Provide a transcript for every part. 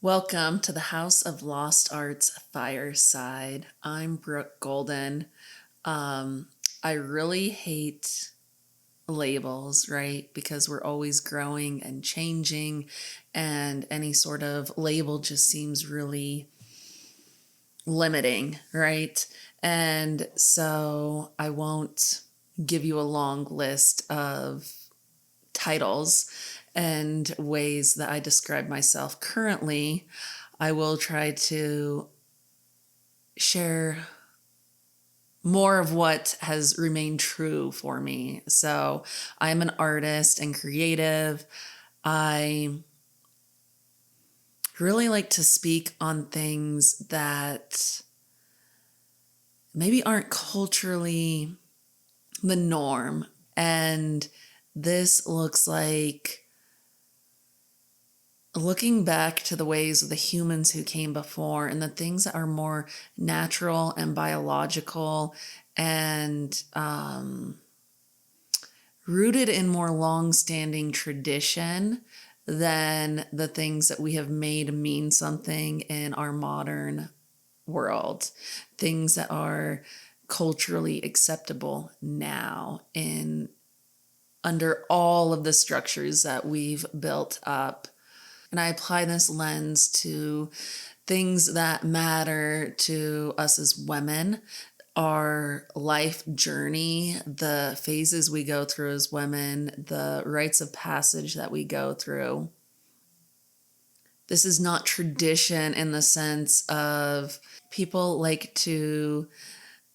Welcome to the House of Lost Arts Fireside. I'm Brooke Golden. I really hate labels, right? Because we're always growing and changing, and any sort of label just seems really limiting, right? And so I won't give you a long list of titles and ways that I describe myself currently. I will try to share more of what has remained true for me. So I'm an artist and creative. I really like to speak on things that maybe aren't culturally the norm. And this looks like looking back to the ways of the humans who came before and the things that are more natural and biological and rooted in more long-standing tradition than the things that we have made mean something in our modern world. Things that are culturally acceptable now in under all of the structures that we've built up. And I apply this lens to things that matter to us as women, our life journey, the phases we go through as women, the rites of passage that we go through. This is not tradition in the sense of people like to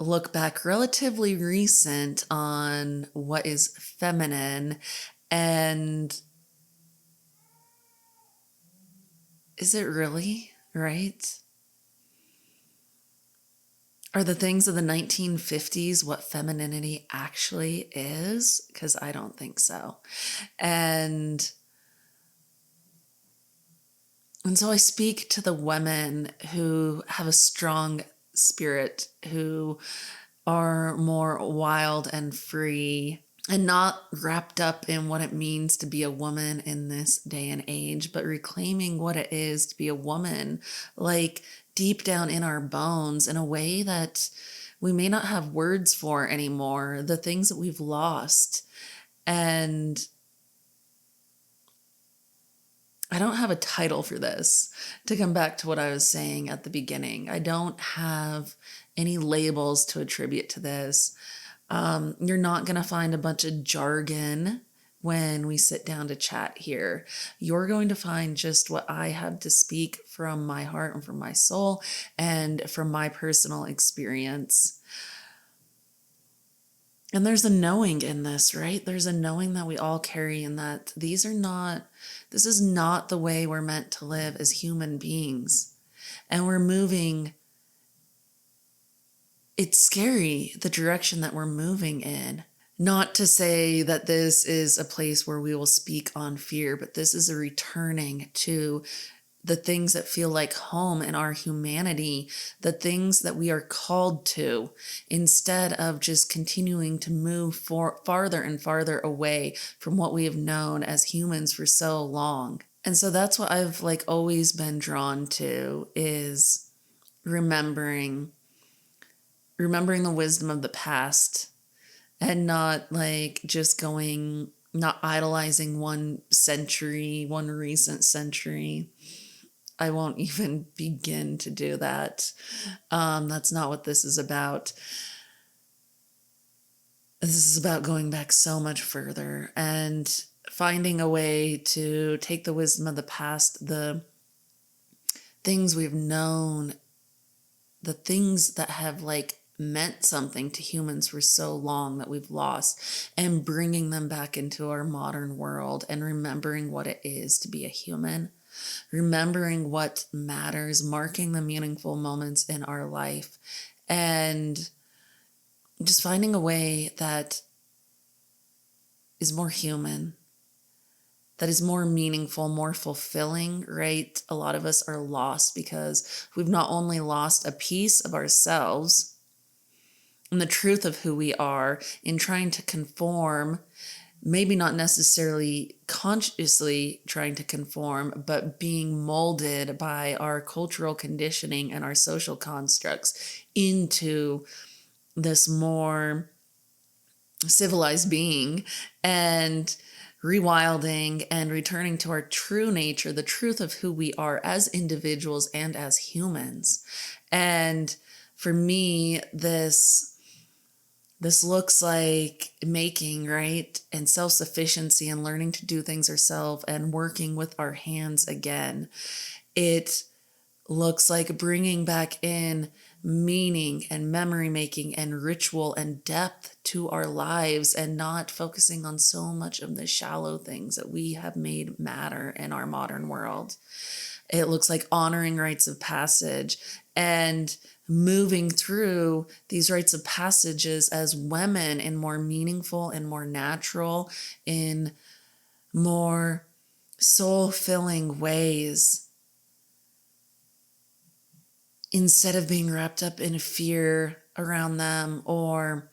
look back relatively recent on what is feminine, and is it really, right? Are the things of the 1950s what femininity actually is? Because I don't think so. And so I speak to the women who have a strong spirit, who are more wild and free and not wrapped up in what it means to be a woman in this day and age, but reclaiming what it is to be a woman, like deep down in our bones, in a way that we may not have words for anymore, the things that we've lost. And I don't have a title for this, to come back to what I was saying at the beginning. I don't have any labels to attribute to this. You're not going to find a bunch of jargon when we sit down to chat here. You're going to find just what I have to speak from my heart and from my soul and from my personal experience. And there's a knowing in this, right? There's a knowing that we all carry, and that this is not the way we're meant to live as human beings. And we're moving. It's scary, the direction that we're moving in. Not to say that this is a place where we will speak on fear, but this is a returning to the things that feel like home in our humanity, the things that we are called to, instead of just continuing to move farther and farther away from what we have known as humans for so long. And so that's what I've always been drawn to, is remembering the wisdom of the past, and not not idolizing one recent century. I won't even begin to do that. That's not what this is about. This is about going back so much further and finding a way to take the wisdom of the past, the things we've known, the things that have meant something to humans for so long that we've lost, and bringing them back into our modern world and remembering what it is to be a human, remembering what matters, marking the meaningful moments in our life, and just finding a way that is more human, that is more meaningful, more fulfilling, right? A lot of us are lost because we've not only lost a piece of ourselves and the truth of who we are in trying to conform maybe not necessarily consciously trying to conform, but being molded by our cultural conditioning and our social constructs into this more civilized being, and rewilding and returning to our true nature, the truth of who we are as individuals and as humans. And for me, this looks like making, right? And self-sufficiency and learning to do things ourselves and working with our hands again. It looks like bringing back in meaning and memory making and ritual and depth to our lives, and not focusing on so much of the shallow things that we have made matter in our modern world. It looks like honoring rites of passage and moving through these rites of passages as women in more meaningful and more natural, in more soul-filling ways, instead of being wrapped up in fear around them, or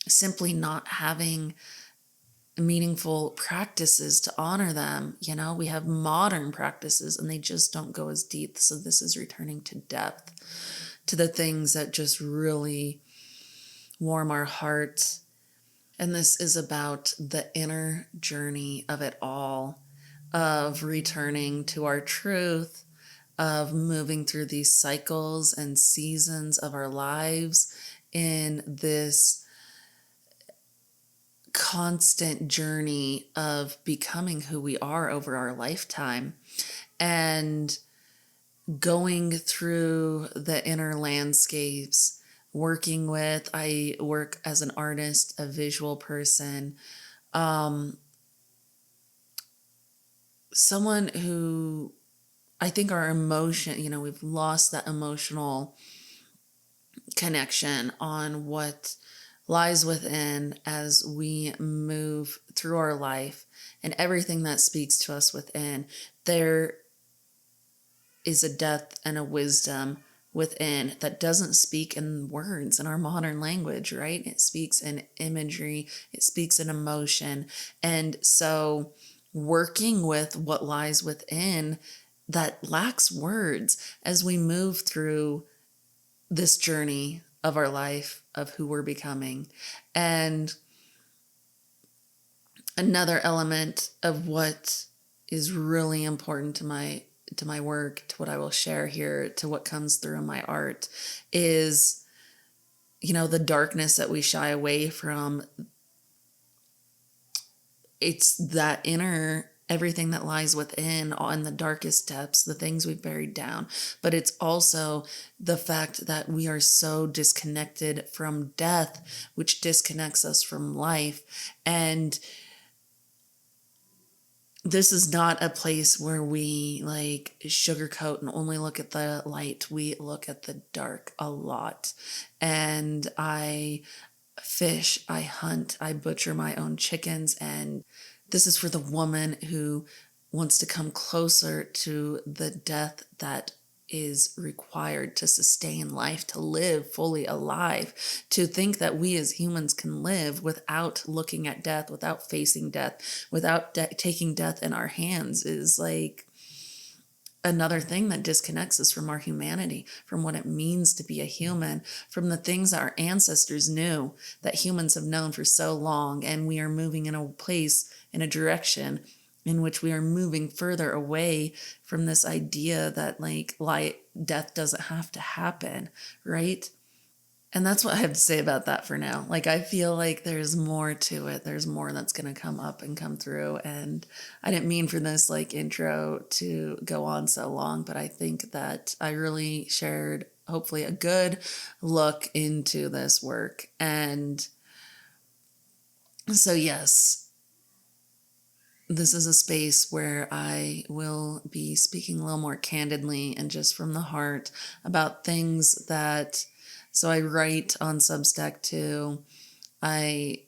simply not having meaningful practices to honor them. We have modern practices and they just don't go as deep. So this is returning to depth, to the things that just really warm our hearts. And this is about the inner journey of it all, of returning to our truth, of moving through these cycles and seasons of our lives in this constant journey of becoming who we are over our lifetime, and going through the inner landscapes, I work as an artist, a visual person, someone who I think our emotion, we've lost that emotional connection on what lies within as we move through our life, and everything that speaks to us within. There is a depth and a wisdom within that doesn't speak in words in our modern language, right? It speaks in imagery, it speaks in emotion. And so working with what lies within that lacks words as we move through this journey of our life, of who we're becoming. And another element of what is really important to my work, to what I will share here, to what comes through in my art, is the darkness that we shy away from. It's that inner, everything that lies within on the darkest depths, the things we've buried down. But it's also the fact that we are so disconnected from death, which disconnects us from life. And this is not a place where we sugarcoat and only look at the light. We look at the dark a lot. And I fish, I hunt, I butcher my own chickens. And this is for the woman who wants to come closer to the death that is required to sustain life, to live fully alive, to think that we as humans can live without looking at death, without facing death, without taking death in our hands, is another thing that disconnects us from our humanity, from what it means to be a human, from the things that our ancestors knew, that humans have known for so long. And we are moving in a place, in a direction in which we are moving further away from this idea that death doesn't have to happen, right? And that's what I have to say about that for now. I feel like there's more to it. There's more that's going to come up and come through. And I didn't mean for this intro to go on so long, but I think that I really shared hopefully a good look into this work. And so, yes, this is a space where I will be speaking a little more candidly and just from the heart about things that... So I write on Substack too. I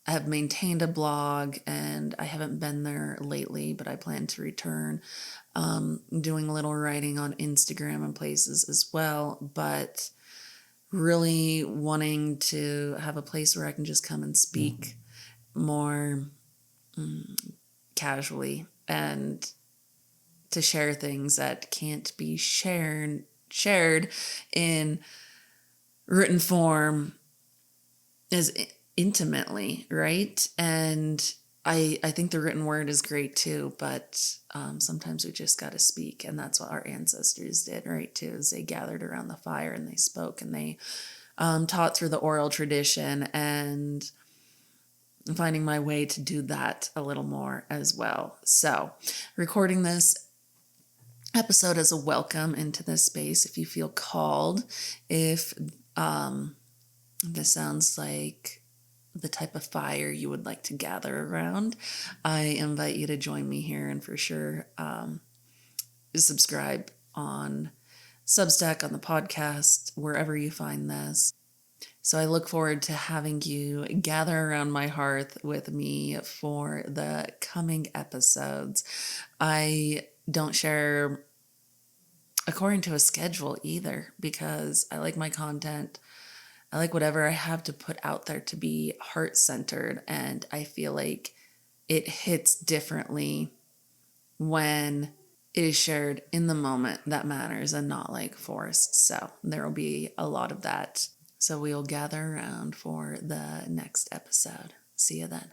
have maintained a blog and I haven't been there lately, but I plan to return, doing a little writing on Instagram and places as well, but really wanting to have a place where I can just come and speak more casually, and to share things that can't be shared in written form as intimately, right? And I think the written word is great too, but sometimes we just got to speak, and that's what our ancestors did, right? Too, is they gathered around the fire and they spoke, and they taught through the oral tradition, and finding my way to do that a little more as well. So, recording this episode as a welcome into this space. If you feel called, if this sounds like the type of fire you would like to gather around, I invite you to join me here, and for sure subscribe on Substack, on the podcast, wherever you find this. So I look forward to having you gather around my hearth with me for the coming episodes. I don't share according to a schedule either, because I like my content. I like whatever I have to put out there to be heart-centered, and I feel like it hits differently when it is shared in the moment that matters and not like forced. So there will be a lot of that. So we'll gather around for the next episode. See you then.